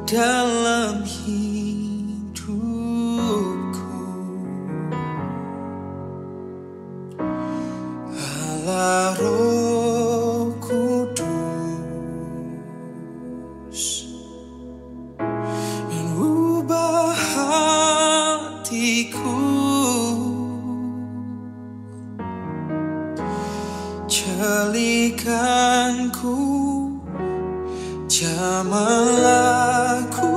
dalam hidupku. Allah Roh Kudus, mengubah hatiku, jalikanku, jamahlah ku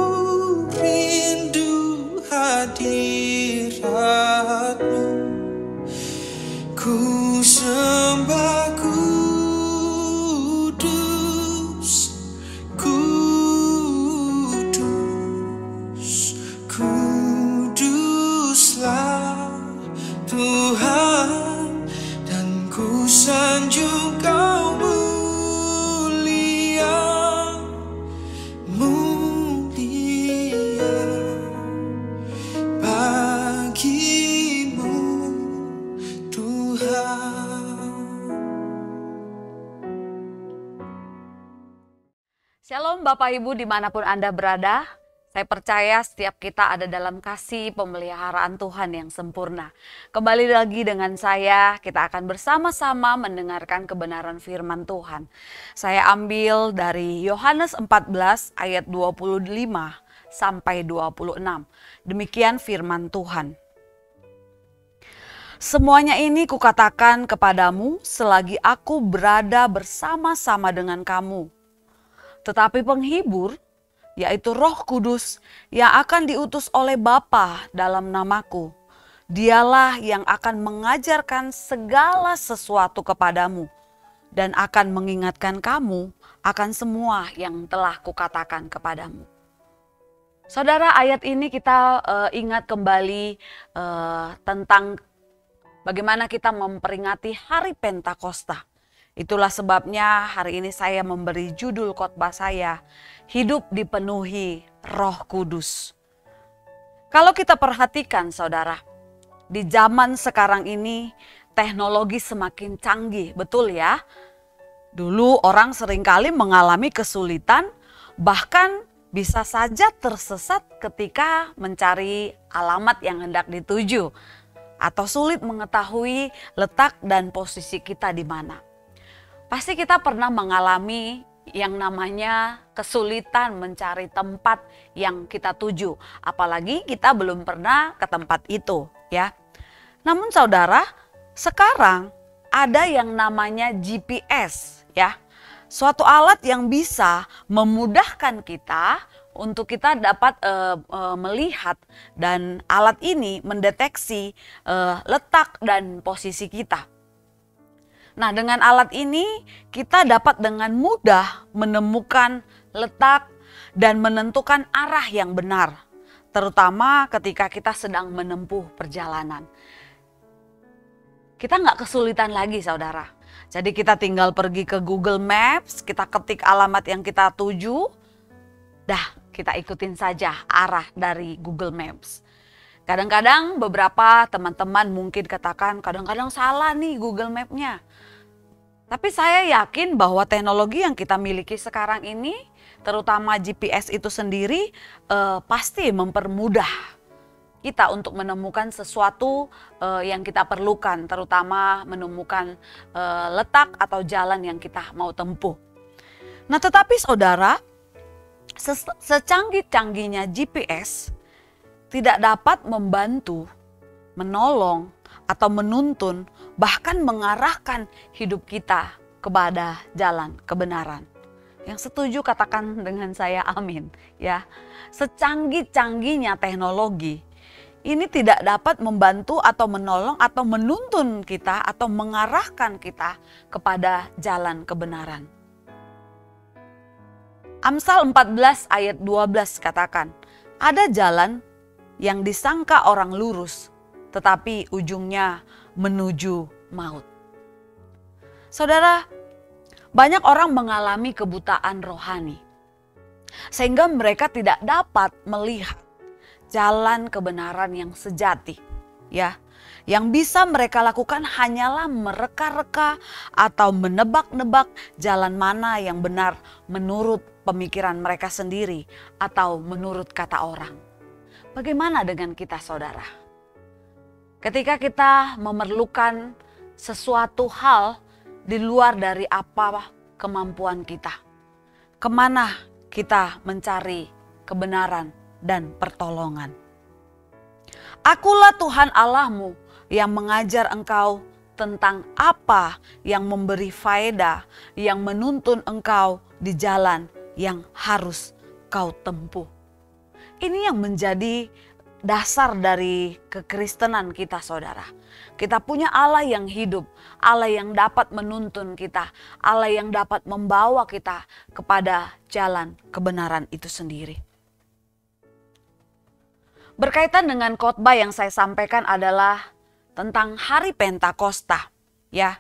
rindu hadiratmu. Ku sembah kudus, kudus, kuduslah Tuhan, dan ku sanjung Kau mulia, mulia bagimu Tuhan. Shalom Bapak Ibu dimanapun Anda berada. Saya percaya setiap kita ada dalam kasih pemeliharaan Tuhan yang sempurna. Kembali lagi dengan saya, kita akan bersama-sama mendengarkan kebenaran firman Tuhan. Saya ambil dari Yohanes 14 ayat 25 sampai 26. Demikian firman Tuhan. Semuanya ini kukatakan kepadamu selagi aku berada bersama-sama dengan kamu. Tetapi penghibur, yaitu Roh Kudus yang akan diutus oleh Bapa dalam namaku, dialah yang akan mengajarkan segala sesuatu kepadamu dan akan mengingatkan kamu akan semua yang telah kukatakan kepadamu. Saudara, ayat ini kita ingat kembali tentang bagaimana kita memperingati hari Pentakosta. Itulah sebabnya hari ini saya memberi judul khotbah saya, Hidup Dipenuhi Roh Kudus. Kalau kita perhatikan saudara, di zaman sekarang ini teknologi semakin canggih, betul ya? Dulu orang seringkali mengalami kesulitan, bahkan bisa saja tersesat ketika mencari alamat yang hendak dituju, atau sulit mengetahui letak dan posisi kita di mana. Pasti kita pernah mengalami yang namanya kesulitan mencari tempat yang kita tuju. Apalagi kita belum pernah ke tempat itu ya. Namun saudara, sekarang ada yang namanya GPS ya. Suatu alat yang bisa memudahkan kita untuk kita dapat melihat, dan alat ini mendeteksi letak dan posisi kita. Nah, dengan alat ini kita dapat dengan mudah menemukan letak dan menentukan arah yang benar, terutama ketika kita sedang menempuh perjalanan. Kita nggak kesulitan lagi saudara. Jadi kita tinggal pergi ke Google Maps, kita ketik alamat yang kita tuju, dah kita ikutin saja arah dari Google Maps. Kadang-kadang beberapa teman-teman mungkin katakan kadang-kadang salah nih Google Map-nya. Tapi saya yakin bahwa teknologi yang kita miliki sekarang ini, terutama GPS itu sendiri, pasti mempermudah kita untuk menemukan sesuatu yang kita perlukan, terutama menemukan letak atau jalan yang kita mau tempuh. Nah, tetapi saudara, secanggih-canggihnya GPS tidak dapat membantu, menolong, atau menuntun, bahkan mengarahkan hidup kita kepada jalan kebenaran. Yang setuju katakan dengan saya amin ya. Secanggih-canggihnya teknologi ini tidak dapat membantu atau menolong atau menuntun kita atau mengarahkan kita kepada jalan kebenaran. Amsal 14 ayat 12 katakan, ada jalan yang disangka orang lurus, tetapi ujungnya menuju maut. Saudara, banyak orang mengalami kebutaan rohani, sehingga mereka tidak dapat melihat jalan kebenaran yang sejati. Ya, Yang bisa mereka lakukan hanyalah mereka-reka atau menebak-nebak jalan mana yang benar menurut pemikiran mereka sendiri atau menurut kata orang. Bagaimana dengan kita, saudara? Ketika kita memerlukan sesuatu hal di luar dari apa kemampuan kita, kemana kita mencari kebenaran dan pertolongan? Akulah Tuhan Allahmu yang mengajar engkau tentang apa yang memberi faedah, yang menuntun engkau di jalan yang harus kau tempuh. Ini yang menjadi dasar dari kekristenan kita, saudara. Kita punya Allah yang hidup, Allah yang dapat menuntun kita, Allah yang dapat membawa kita kepada jalan kebenaran itu sendiri. Berkaitan dengan khotbah yang saya sampaikan adalah tentang hari Pentakosta, ya.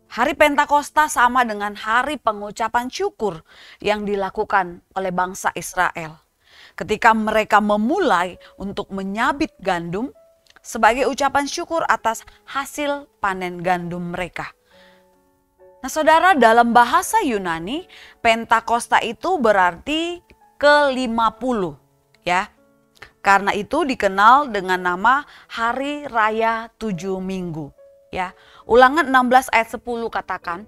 Hari Pentakosta sama dengan hari pengucapan syukur yang dilakukan oleh bangsa Israel. Ketika mereka memulai untuk menyabit gandum sebagai ucapan syukur atas hasil panen gandum mereka. Nah, saudara, dalam bahasa Yunani, Pentakosta itu berarti ke-50, ya. Karena itu dikenal dengan nama Hari Raya 7 Minggu, ya. Ulangan 16 ayat 10 katakan,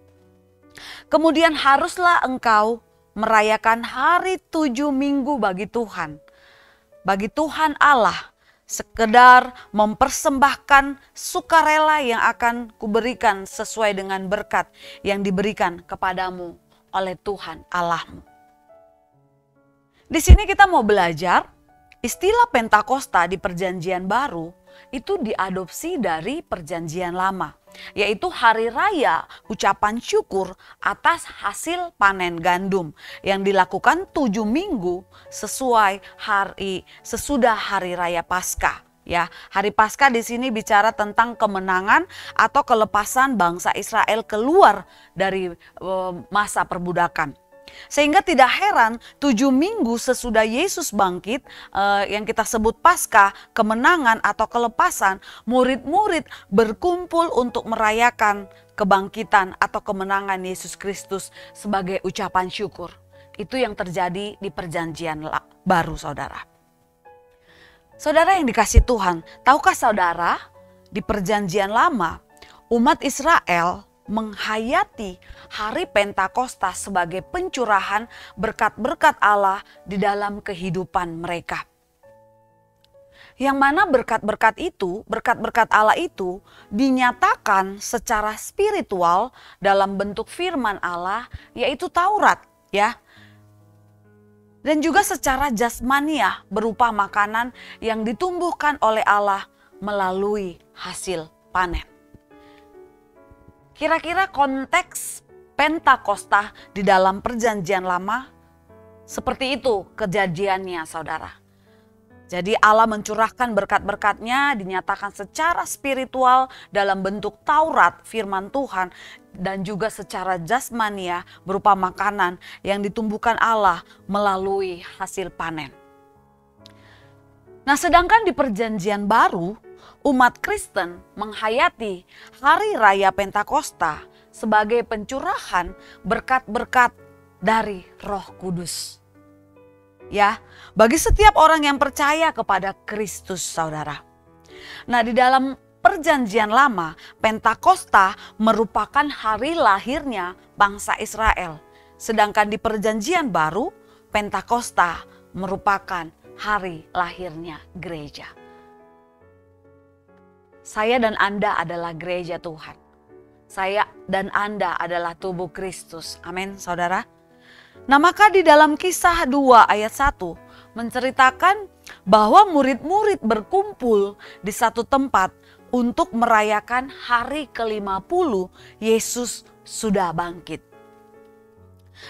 kemudian haruslah engkau merayakan hari 7 minggu bagi Tuhan Allah, sekedar mempersembahkan sukarela yang akan kuberikan sesuai dengan berkat yang diberikan kepadamu oleh Tuhan Allahmu. Di sini kita mau belajar istilah Pentakosta di Perjanjian Baru itu diadopsi dari Perjanjian Lama, yaitu hari raya ucapan syukur atas hasil panen gandum yang dilakukan 7 minggu sesudah hari raya Paskah. Ya, hari Paskah di sini bicara tentang kemenangan atau kelepasan bangsa Israel keluar dari masa perbudakan. Sehingga tidak heran 7 minggu sesudah Yesus bangkit, yang kita sebut Paskah, kemenangan atau kelepasan, murid-murid berkumpul untuk merayakan kebangkitan atau kemenangan Yesus Kristus sebagai ucapan syukur. Itu yang terjadi di Perjanjian Baru, saudara. Saudara yang dikasihi Tuhan, tahukah saudara di Perjanjian Lama umat Israel menghayati hari Pentakosta sebagai pencurahan berkat-berkat Allah di dalam kehidupan mereka. Yang mana berkat-berkat Allah itu dinyatakan secara spiritual dalam bentuk firman Allah, yaitu Taurat, ya. Dan juga secara jasmaniah berupa makanan yang ditumbuhkan oleh Allah melalui hasil panen. Kira-kira konteks Pentakosta di dalam Perjanjian Lama seperti itu kejadiannya, saudara. Jadi Allah mencurahkan berkat-berkatnya dinyatakan secara spiritual dalam bentuk Taurat, firman Tuhan, dan juga secara jasmania berupa makanan yang ditumbuhkan Allah melalui hasil panen. Nah, sedangkan di Perjanjian Baru, umat Kristen menghayati hari raya Pentakosta sebagai pencurahan berkat-berkat dari Roh Kudus. Ya, bagi setiap orang yang percaya kepada Kristus, saudara. Nah, di dalam Perjanjian Lama, Pentakosta merupakan hari lahirnya bangsa Israel. Sedangkan di Perjanjian Baru, Pentakosta merupakan hari lahirnya gereja. Saya dan Anda adalah gereja Tuhan. Saya dan Anda adalah tubuh Kristus. Amin, saudara. Nah, maka di dalam Kisah 2 ayat 1 menceritakan bahwa murid-murid berkumpul di satu tempat untuk merayakan hari ke-50 Yesus sudah bangkit.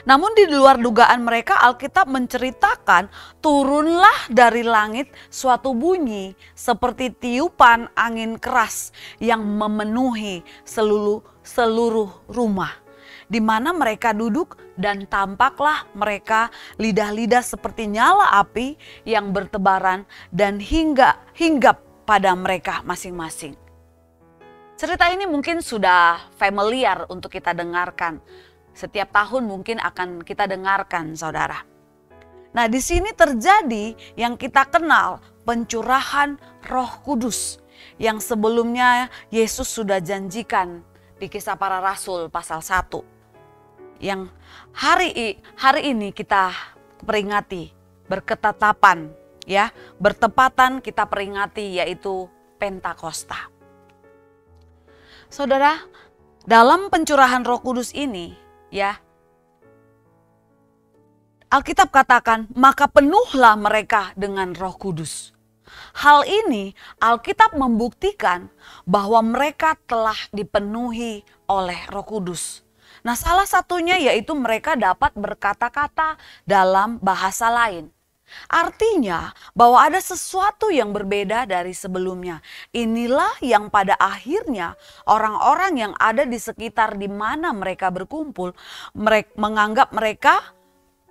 Namun di luar dugaan mereka, Alkitab menceritakan turunlah dari langit suatu bunyi seperti tiupan angin keras yang memenuhi seluruh rumah di mana mereka duduk, dan tampaklah mereka lidah-lidah seperti nyala api yang bertebaran dan hinggap pada mereka masing-masing. Cerita ini mungkin sudah familiar untuk kita dengarkan. Setiap tahun mungkin akan kita dengarkan, saudara. Nah, di sini terjadi yang kita kenal pencurahan Roh Kudus yang sebelumnya Yesus sudah janjikan di Kisah Para Rasul pasal 1. Yang hari ini kita peringati berketetapan, ya, bertepatan kita peringati, yaitu Pentakosta. Saudara, dalam pencurahan Roh Kudus ini, ya, Alkitab katakan, maka penuhlah mereka dengan Roh Kudus. Hal ini Alkitab membuktikan bahwa mereka telah dipenuhi oleh Roh Kudus. Nah, salah satunya yaitu mereka dapat berkata-kata dalam bahasa lain. Artinya bahwa ada sesuatu yang berbeda dari sebelumnya. Inilah yang pada akhirnya orang-orang yang ada di sekitar di mana mereka berkumpul, mereka menganggap mereka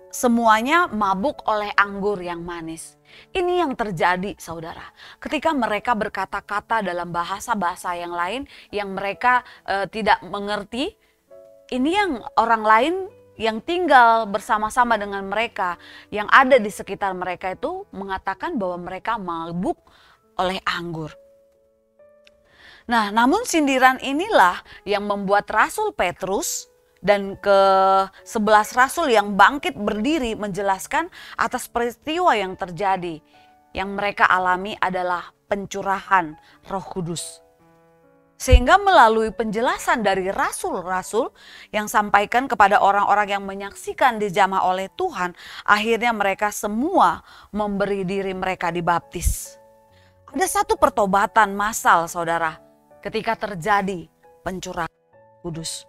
semuanya mabuk oleh anggur yang manis. Ini yang terjadi, saudara. Ketika mereka berkata-kata dalam bahasa-bahasa yang lain yang mereka tidak mengerti, ini yang orang lain yang tinggal bersama-sama dengan mereka, yang ada di sekitar mereka itu mengatakan bahwa mereka mabuk oleh anggur. Nah, namun sindiran inilah yang membuat Rasul Petrus dan ke-11 Rasul yang bangkit berdiri menjelaskan atas peristiwa yang terjadi. Yang mereka alami adalah pencurahan Roh Kudus. Sehingga melalui penjelasan dari rasul-rasul yang sampaikan kepada orang-orang yang menyaksikan dijamah oleh Tuhan, akhirnya mereka semua memberi diri mereka dibaptis. Ada satu pertobatan massal, saudara, ketika terjadi pencurahan kudus.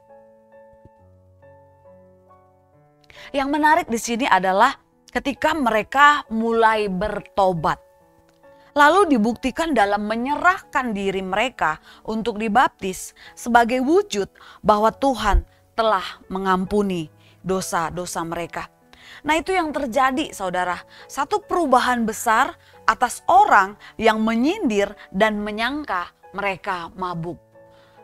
Yang menarik di sini adalah ketika mereka mulai bertobat. Lalu dibuktikan dalam menyerahkan diri mereka untuk dibaptis sebagai wujud bahwa Tuhan telah mengampuni dosa-dosa mereka. Nah, itu yang terjadi, saudara. Satu perubahan besar atas orang yang menyindir dan menyangka mereka mabuk.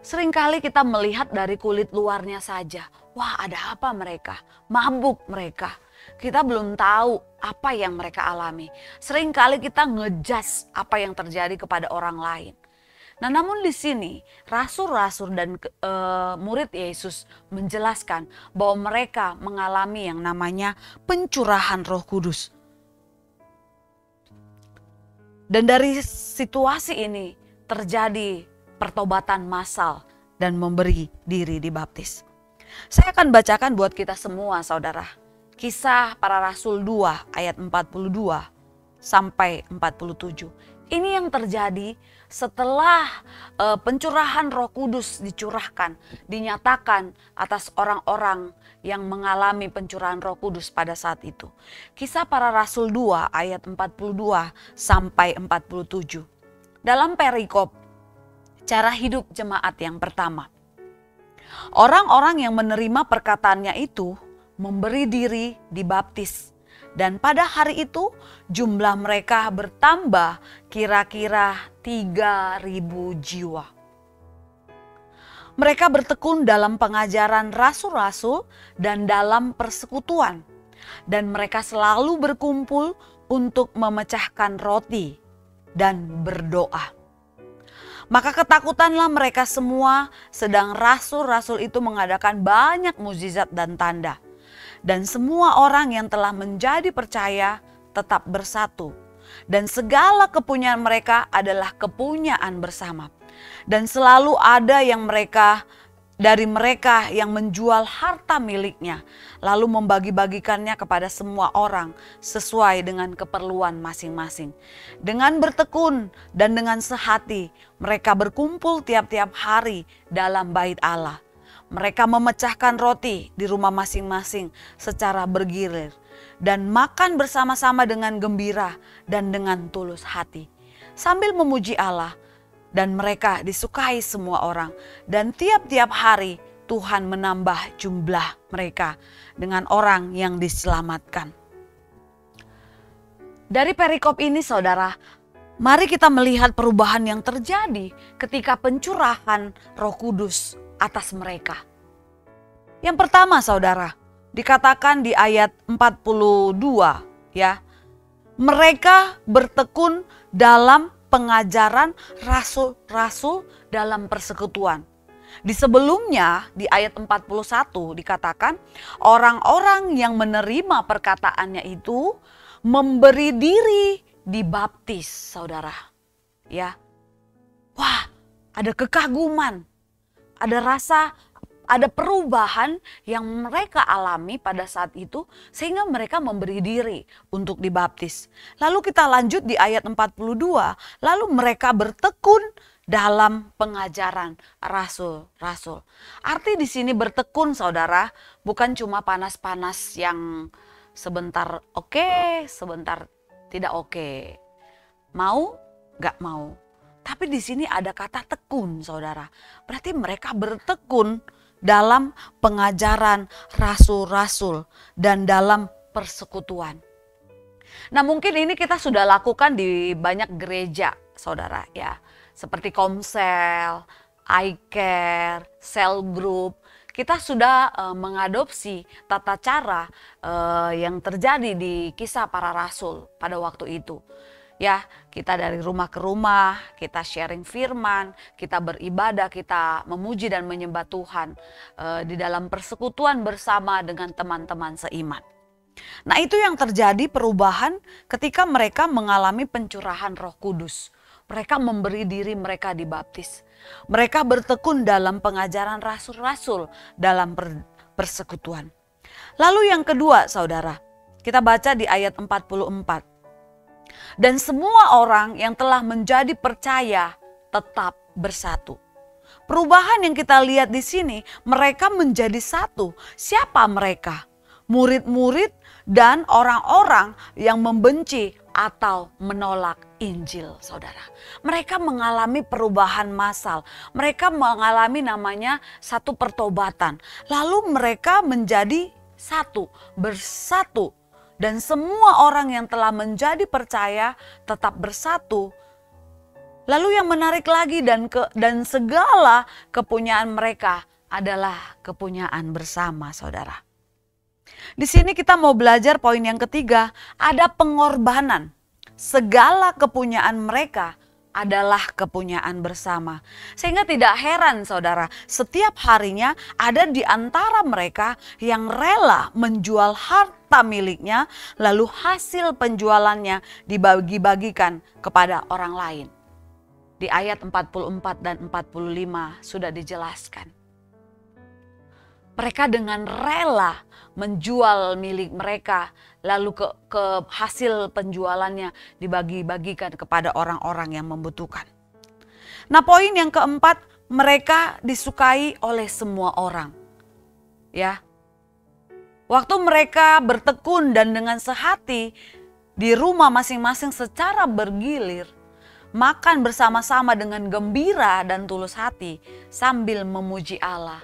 Seringkali kita melihat dari kulit luarnya saja. Wah, ada apa mereka? Mabuk mereka. Kita belum tahu apa yang mereka alami. Seringkali kita ngejudge apa yang terjadi kepada orang lain. Nah, namun di sini rasul-rasul dan murid Yesus menjelaskan bahwa mereka mengalami yang namanya pencurahan Roh Kudus. Dan dari situasi ini terjadi pertobatan massal dan memberi diri dibaptis. Saya akan bacakan buat kita semua, saudara. Kisah Para Rasul 2 ayat 42 sampai 47. Ini yang terjadi setelah pencurahan Roh Kudus dicurahkan, dinyatakan atas orang-orang yang mengalami pencurahan Roh Kudus pada saat itu. Kisah Para Rasul 2 ayat 42 sampai 47. Dalam perikop cara hidup jemaat yang pertama, orang-orang yang menerima perkataannya itu memberi diri dibaptis. Dan pada hari itu jumlah mereka bertambah kira-kira 3.000 jiwa. Mereka bertekun dalam pengajaran rasul-rasul dan dalam persekutuan. Dan mereka selalu berkumpul untuk memecahkan roti dan berdoa. Maka ketakutanlah mereka semua, sedang rasul-rasul itu mengadakan banyak mukjizat dan tanda. Dan semua orang yang telah menjadi percaya tetap bersatu. Dan segala kepunyaan mereka adalah kepunyaan bersama. Dan selalu ada dari mereka yang menjual harta miliknya, lalu membagi-bagikannya kepada semua orang sesuai dengan keperluan masing-masing. Dengan bertekun dan dengan sehati, mereka berkumpul tiap-tiap hari dalam bait Allah. Mereka memecahkan roti di rumah masing-masing secara bergilir dan makan bersama-sama dengan gembira dan dengan tulus hati, sambil memuji Allah. Dan mereka disukai semua orang, dan tiap-tiap hari Tuhan menambah jumlah mereka dengan orang yang diselamatkan. Dari perikop ini, saudara, Mari kita melihat perubahan yang terjadi ketika pencurahan Roh Kudus atas mereka. Yang pertama saudara, dikatakan di ayat 42 ya. Mereka bertekun dalam pengajaran rasul-rasul dalam persekutuan. Di sebelumnya di ayat 41 dikatakan orang-orang yang menerima perkataannya itu memberi diri dibaptis, saudara. Ya. Wah, ada kekaguman. Ada perubahan yang mereka alami pada saat itu sehingga mereka memberi diri untuk dibaptis. Lalu kita lanjut di ayat 42, lalu mereka bertekun dalam pengajaran rasul-rasul. Arti di sini bertekun, saudara, bukan cuma panas-panas yang sebentar oke, sebentar tidak oke. Mau, gak mau. Tapi di sini ada kata tekun, saudara. Berarti mereka bertekun dalam pengajaran rasul-rasul dan dalam persekutuan. Nah, mungkin ini kita sudah lakukan di banyak gereja, saudara, ya. Seperti Komsel, iCare, Cell Group. Kita sudah mengadopsi tata cara yang terjadi di kisah para rasul pada waktu itu. Ya, kita dari rumah ke rumah, kita sharing firman, kita beribadah, kita memuji dan menyembah Tuhan di dalam persekutuan bersama dengan teman-teman seiman. Nah, itu yang terjadi perubahan ketika mereka mengalami pencurahan Roh Kudus. Mereka memberi diri mereka dibaptis. Mereka bertekun dalam pengajaran rasul-rasul dalam persekutuan. Lalu yang kedua, saudara, kita baca di ayat 44. Dan semua orang yang telah menjadi percaya tetap bersatu. Perubahan yang kita lihat di sini, mereka menjadi satu. Siapa mereka? Murid-murid dan orang-orang yang membenci atau menolak Injil, saudara. Mereka mengalami perubahan massal. Mereka mengalami namanya satu pertobatan. Lalu mereka menjadi satu, bersatu. Dan semua orang yang telah menjadi percaya tetap bersatu. Lalu yang menarik lagi dan segala kepunyaan mereka adalah kepunyaan bersama, saudara. Di sini kita mau belajar poin yang ketiga, ada pengorbanan. Segala kepunyaan mereka adalah kepunyaan bersama. Sehingga tidak heran, saudara, setiap harinya ada di antara mereka yang rela menjual harta miliknya, lalu hasil penjualannya dibagi-bagikan kepada orang lain. Di ayat 44 dan 45 sudah dijelaskan. Mereka dengan rela menjual milik mereka, lalu ke hasil penjualannya dibagi-bagikan kepada orang-orang yang membutuhkan. Nah, poin yang keempat, mereka disukai oleh semua orang. Ya. Waktu mereka bertekun dan dengan sehati di rumah masing-masing secara bergilir, makan bersama-sama dengan gembira dan tulus hati sambil memuji Allah.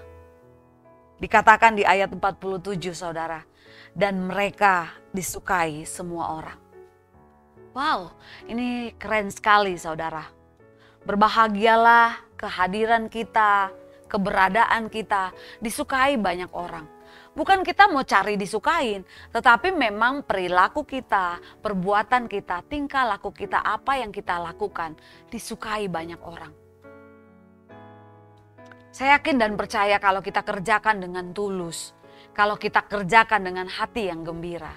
Dikatakan di ayat 47, saudara, dan mereka disukai semua orang. Wow, ini keren sekali, saudara. Berbahagialah kehadiran kita, keberadaan kita disukai banyak orang. Bukan kita mau cari disukain, tetapi memang perilaku kita, perbuatan kita, tingkah laku kita, apa yang kita lakukan disukai banyak orang. Saya yakin dan percaya kalau kita kerjakan dengan tulus, kalau kita kerjakan dengan hati yang gembira,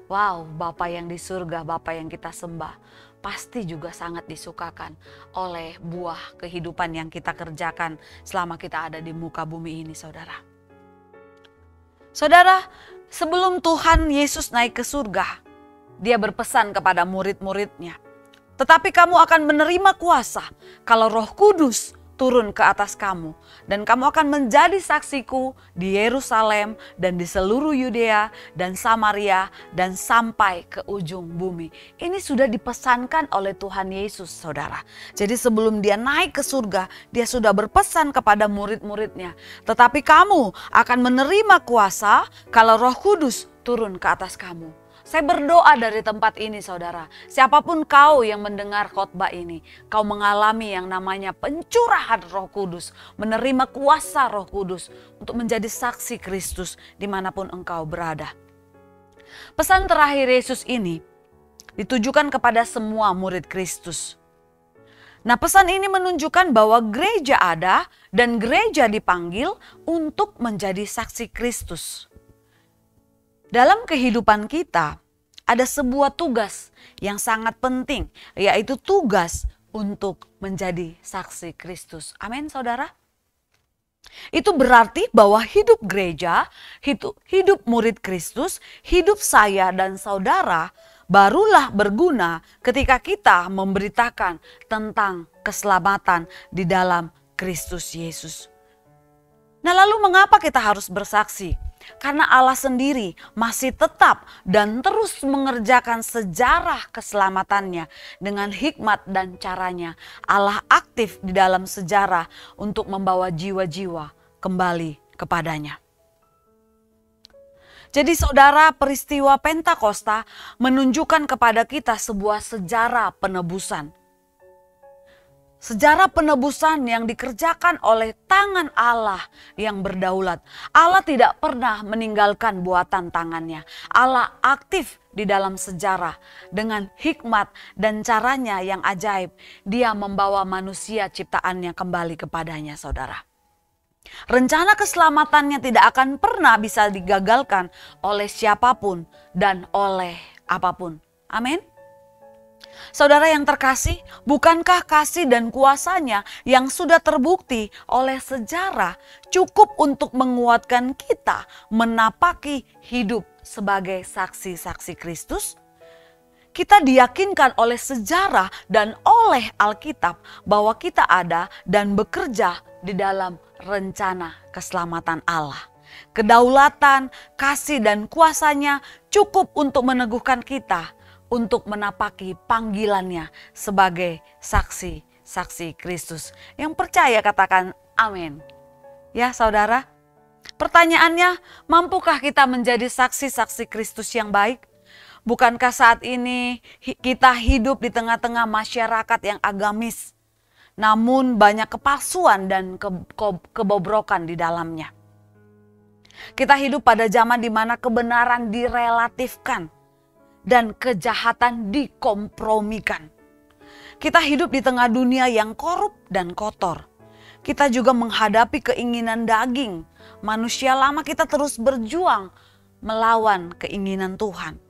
wow, Bapa yang di surga, Bapa yang kita sembah, pasti juga sangat disukakan oleh buah kehidupan yang kita kerjakan selama kita ada di muka bumi ini, saudara. Saudara, sebelum Tuhan Yesus naik ke surga, Dia berpesan kepada murid-muridnya, tetapi kamu akan menerima kuasa kalau Roh Kudus turun ke atas kamu, dan kamu akan menjadi saksiku di Yerusalem dan di seluruh Yudea dan Samaria dan sampai ke ujung bumi. Ini sudah dipesankan oleh Tuhan Yesus, saudara. Jadi sebelum Dia naik ke surga, Dia sudah berpesan kepada murid-muridnya, tetapi kamu akan menerima kuasa kalau Roh Kudus turun ke atas kamu. Saya berdoa dari tempat ini saudara, siapapun kau yang mendengar khotbah ini, kau mengalami yang namanya pencurahan Roh Kudus, menerima kuasa Roh Kudus untuk menjadi saksi Kristus dimanapun engkau berada. Pesan terakhir Yesus ini ditujukan kepada semua murid Kristus. Nah, pesan ini menunjukkan bahwa gereja ada dan gereja dipanggil untuk menjadi saksi Kristus. Dalam kehidupan kita ada sebuah tugas yang sangat penting, yaitu tugas untuk menjadi saksi Kristus. Amin, saudara. Itu berarti bahwa hidup gereja, hidup murid Kristus, hidup saya dan saudara barulah berguna ketika kita memberitakan tentang keselamatan di dalam Kristus Yesus. Nah, lalu mengapa kita harus bersaksi? Karena Allah sendiri masih tetap dan terus mengerjakan sejarah keselamatannya dengan hikmat dan caranya. Allah aktif di dalam sejarah untuk membawa jiwa-jiwa kembali kepadanya. Jadi saudara, peristiwa Pentakosta menunjukkan kepada kita sebuah sejarah penebusan. Sejarah penebusan yang dikerjakan oleh tangan Allah yang berdaulat. Allah tidak pernah meninggalkan buatan tangannya. Allah aktif di dalam sejarah dengan hikmat dan caranya yang ajaib. Dia membawa manusia ciptaannya kembali kepadanya, saudara. Rencana keselamatannya tidak akan pernah bisa digagalkan oleh siapapun dan oleh apapun. Amin. Saudara yang terkasih, bukankah kasih dan kuasanya yang sudah terbukti oleh sejarah cukup untuk menguatkan kita menapaki hidup sebagai saksi-saksi Kristus? Kita diyakinkan oleh sejarah dan oleh Alkitab bahwa kita ada dan bekerja di dalam rencana keselamatan Allah. Kedaulatan, kasih dan kuasanya cukup untuk meneguhkan kita untuk menapaki panggilannya sebagai saksi-saksi Kristus. Yang percaya katakan amin. Ya saudara, pertanyaannya, mampukah kita menjadi saksi-saksi Kristus yang baik? Bukankah saat ini kita hidup di tengah-tengah masyarakat yang agamis, namun banyak kepalsuan dan kebobrokan di dalamnya. Kita hidup pada zaman di mana kebenaran direlatifkan dan kejahatan dikompromikan. Kita hidup di tengah dunia yang korup dan kotor. Kita juga menghadapi keinginan daging. Manusia lama kita terus berjuang melawan keinginan Tuhan.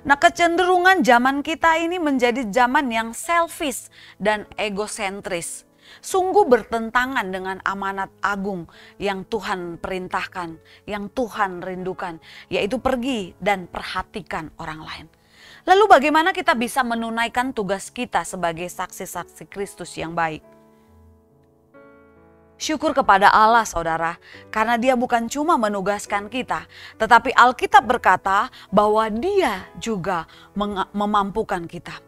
Nah, kecenderungan zaman kita ini menjadi zaman yang selfish dan egosentris. Sungguh bertentangan dengan amanat agung yang Tuhan perintahkan, yang Tuhan rindukan, yaitu pergi dan perhatikan orang lain. Lalu bagaimana kita bisa menunaikan tugas kita sebagai saksi-saksi Kristus yang baik? Syukur kepada Allah saudara, karena Dia bukan cuma menugaskan kita, tetapi Alkitab berkata bahwa Dia juga memampukan kita.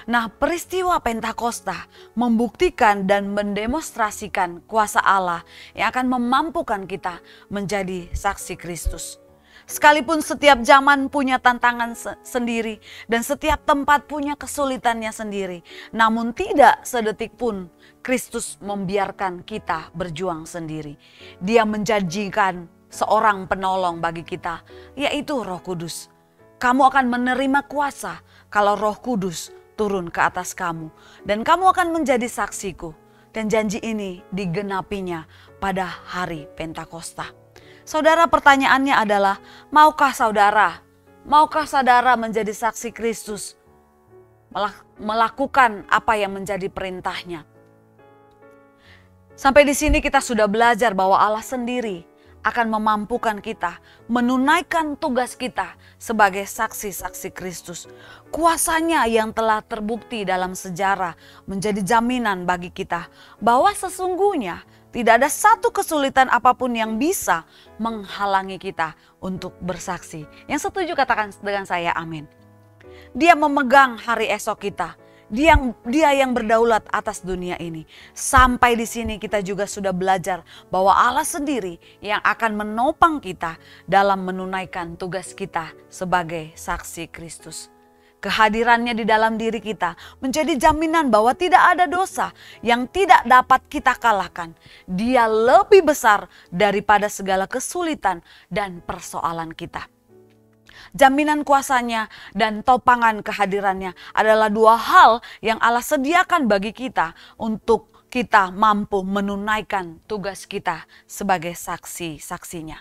Nah, peristiwa Pentakosta membuktikan dan mendemonstrasikan kuasa Allah yang akan memampukan kita menjadi saksi Kristus. Sekalipun setiap zaman punya tantangan sendiri dan setiap tempat punya kesulitannya sendiri, namun tidak sedetik pun Kristus membiarkan kita berjuang sendiri. Dia menjanjikan seorang penolong bagi kita, yaitu Roh Kudus. Kamu akan menerima kuasa kalau Roh Kudus turun ke atas kamu, dan kamu akan menjadi saksiku. Dan janji ini digenapinya pada hari Pentakosta. Saudara, pertanyaannya adalah, maukah saudara menjadi saksi Kristus, melakukan apa yang menjadi perintahnya? Sampai di sini kita sudah belajar bahwa Allah sendiri akan memampukan kita menunaikan tugas kita sebagai saksi-saksi Kristus. Kuasanya yang telah terbukti dalam sejarah menjadi jaminan bagi kita bahwa sesungguhnya tidak ada satu kesulitan apapun yang bisa menghalangi kita untuk bersaksi. Yang setuju katakan dengan saya amin. Dia memegang hari esok kita. Dia yang berdaulat atas dunia ini. Sampai di sini kita juga sudah belajar bahwa Allah sendiri yang akan menopang kita dalam menunaikan tugas kita sebagai saksi Kristus. Kehadirannya di dalam diri kita menjadi jaminan bahwa tidak ada dosa yang tidak dapat kita kalahkan. Dia lebih besar daripada segala kesulitan dan persoalan kita. Jaminan kuasanya dan topangan kehadirannya adalah dua hal yang Allah sediakan bagi kita untuk kita mampu menunaikan tugas kita sebagai saksi-saksinya.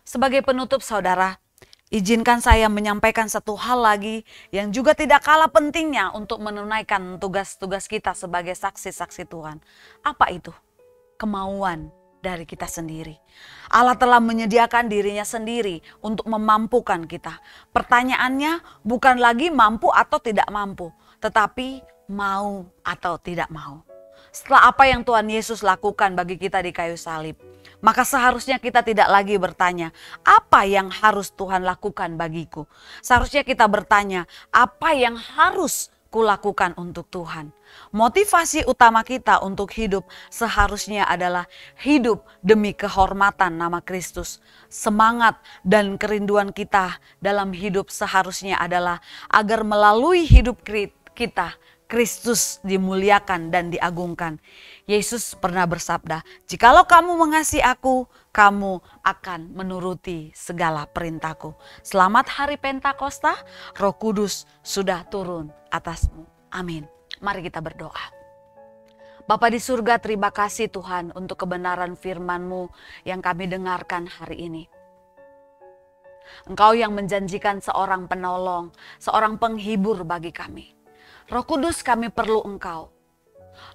Sebagai penutup saudara, izinkan saya menyampaikan satu hal lagi yang juga tidak kalah pentingnya untuk menunaikan tugas-tugas kita sebagai saksi-saksi Tuhan. Apa itu? Kemauan dari kita sendiri. Allah telah menyediakan dirinya sendiri untuk memampukan kita. Pertanyaannya bukan lagi mampu atau tidak mampu, tetapi mau atau tidak mau. Setelah apa yang Tuhan Yesus lakukan bagi kita di kayu salib, maka seharusnya kita tidak lagi bertanya, apa yang harus Tuhan lakukan bagiku? Seharusnya kita bertanya, apa yang harus kulakukan untuk Tuhan? Motivasi utama kita untuk hidup seharusnya adalah hidup demi kehormatan nama Kristus. Semangat dan kerinduan kita dalam hidup seharusnya adalah agar melalui hidup kita, Kristus dimuliakan dan diagungkan. Yesus pernah bersabda, "Jikalau kamu mengasihi aku, kamu akan menuruti segala perintahku." Selamat hari Pentakosta, Roh Kudus sudah turun atasmu. Amin. Mari kita berdoa. Bapa di surga, terima kasih Tuhan untuk kebenaran firman-Mu yang kami dengarkan hari ini. Engkau yang menjanjikan seorang penolong, seorang penghibur bagi kami. Roh Kudus, kami perlu Engkau.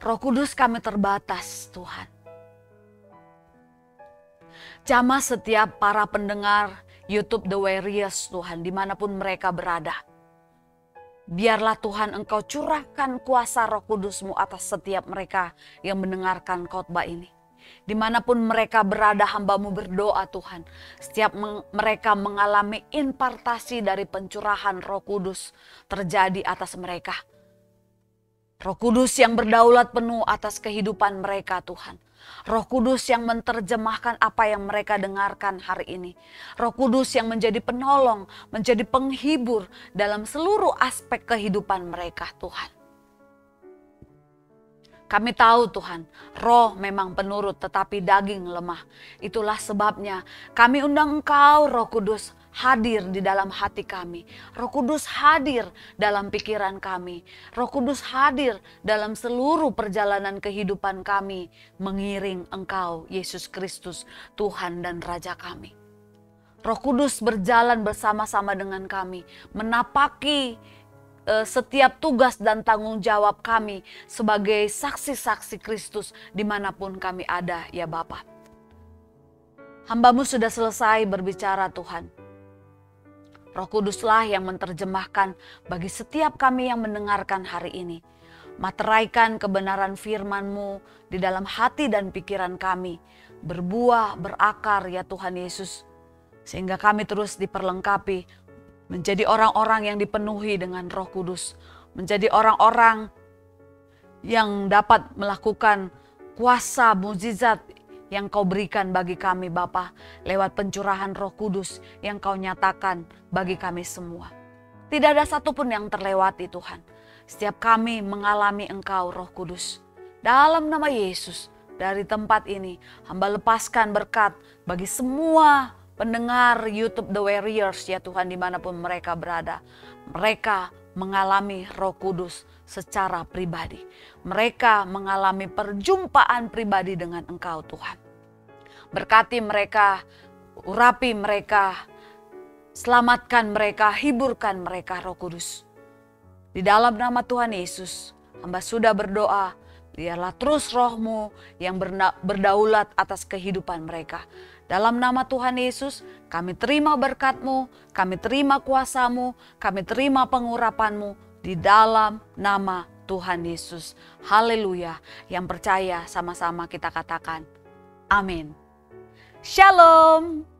Roh Kudus, kami terbatas Tuhan. Jamah setiap para pendengar YouTube The Warriors Tuhan, dimanapun mereka berada. Biarlah Tuhan Engkau curahkan kuasa Roh Kudus-Mu atas setiap mereka yang mendengarkan khotbah ini. Dimanapun mereka berada, hamba-Mu berdoa Tuhan. Setiap mereka mengalami impartasi dari pencurahan Roh Kudus terjadi atas mereka. Roh Kudus yang berdaulat penuh atas kehidupan mereka Tuhan. Roh Kudus yang menerjemahkan apa yang mereka dengarkan hari ini. Roh Kudus yang menjadi penolong, menjadi penghibur dalam seluruh aspek kehidupan mereka Tuhan. Kami tahu Tuhan, roh memang penurut tetapi daging lemah. Itulah sebabnya kami undang Engkau Roh Kudus hadir di dalam hati kami. Roh Kudus hadir dalam pikiran kami. Roh Kudus hadir dalam seluruh perjalanan kehidupan kami mengiring Engkau Yesus Kristus Tuhan dan Raja kami. Roh Kudus berjalan bersama-sama dengan kami, menapaki setiap tugas dan tanggung jawab kami sebagai saksi-saksi Kristus dimanapun kami ada ya Bapa. Hamba-Mu sudah selesai berbicara Tuhan. Roh Kuduslah yang menerjemahkan bagi setiap kami yang mendengarkan hari ini. Materaikan kebenaran firman-Mu di dalam hati dan pikiran kami. Berbuah, berakar ya Tuhan Yesus. Sehingga kami terus diperlengkapi menjadi orang-orang yang dipenuhi dengan Roh Kudus. Menjadi orang-orang yang dapat melakukan kuasa mukjizat yang Kau berikan bagi kami Bapa. Lewat pencurahan Roh Kudus yang Kau nyatakan bagi kami semua. Tidak ada satupun yang terlewati Tuhan. Setiap kami mengalami Engkau Roh Kudus. Dalam nama Yesus, dari tempat ini hamba lepaskan berkat bagi semua pendengar YouTube The Warriors ya Tuhan dimanapun mereka berada. Mereka mengalami Roh Kudus secara pribadi. Mereka mengalami perjumpaan pribadi dengan Engkau Tuhan. Berkati mereka, urapi mereka, selamatkan mereka, hiburkan mereka Roh Kudus. Di dalam nama Tuhan Yesus, hamba sudah berdoa, biarlah terus Roh-Mu yang berdaulat atas kehidupan mereka. Dalam nama Tuhan Yesus, kami terima berkat-Mu, kami terima kuasa-Mu, kami terima pengurapan-Mu di dalam nama Tuhan Yesus. Haleluya. Yang percaya sama-sama kita katakan, amin. Shalom.